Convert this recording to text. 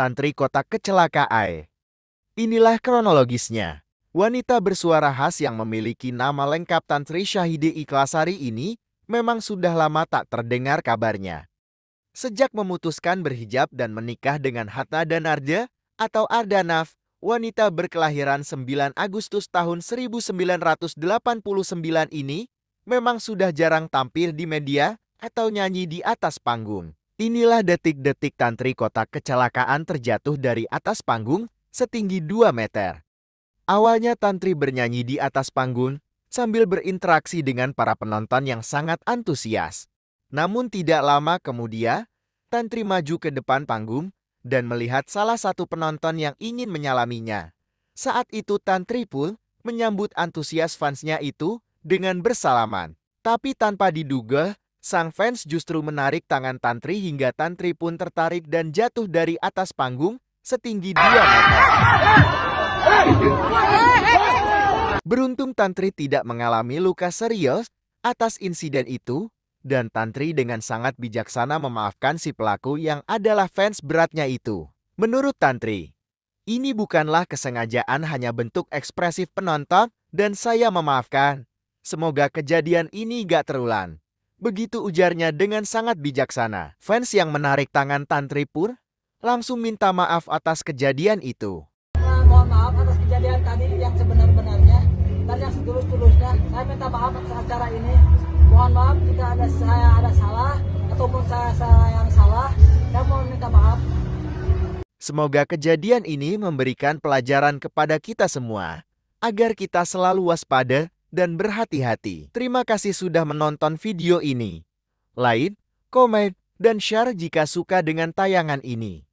Tantri kotak kecelakaan. Inilah kronologisnya. Wanita bersuara khas yang memiliki nama lengkap Tantri Syahide Ikhlasari ini memang sudah lama tak terdengar kabarnya. Sejak memutuskan berhijab dan menikah dengan Hatna Danarja atau Ardanaf, wanita berkelahiran 9 Agustus tahun 1989 ini memang sudah jarang tampil di media atau nyanyi di atas panggung. Inilah detik-detik Tantri kotak kecelakaan terjatuh dari atas panggung setinggi 2 meter. Awalnya Tantri bernyanyi di atas panggung sambil berinteraksi dengan para penonton yang sangat antusias. Namun tidak lama kemudian, Tantri maju ke depan panggung dan melihat salah satu penonton yang ingin menyalaminya. Saat itu Tantri pun menyambut antusias fansnya itu dengan bersalaman. Tapi tanpa diduga, sang fans justru menarik tangan Tantri hingga Tantri pun tertarik dan jatuh dari atas panggung setinggi 2 meter. Beruntung Tantri tidak mengalami luka serius atas insiden itu, dan Tantri dengan sangat bijaksana memaafkan si pelaku yang adalah fans beratnya itu. Menurut Tantri, ini bukanlah kesengajaan, hanya bentuk ekspresif penonton dan saya memaafkan. Semoga kejadian ini gak terulang. Begitu ujarnya dengan sangat bijaksana. Fans yang menarik tangan Tantri pun langsung minta maaf atas kejadian itu. Mohon maaf atas kejadian tadi yang sebenar-benarnya dan yang setulus-tulusnya. Saya minta maaf atas acara ini. Mohon maaf jika saya ada salah ataupun saya yang salah. Saya mohon minta maaf. Semoga kejadian ini memberikan pelajaran kepada kita semua agar kita selalu waspada dan berhati-hati. Terima kasih sudah menonton video ini. Like, komen, dan share jika suka dengan tayangan ini.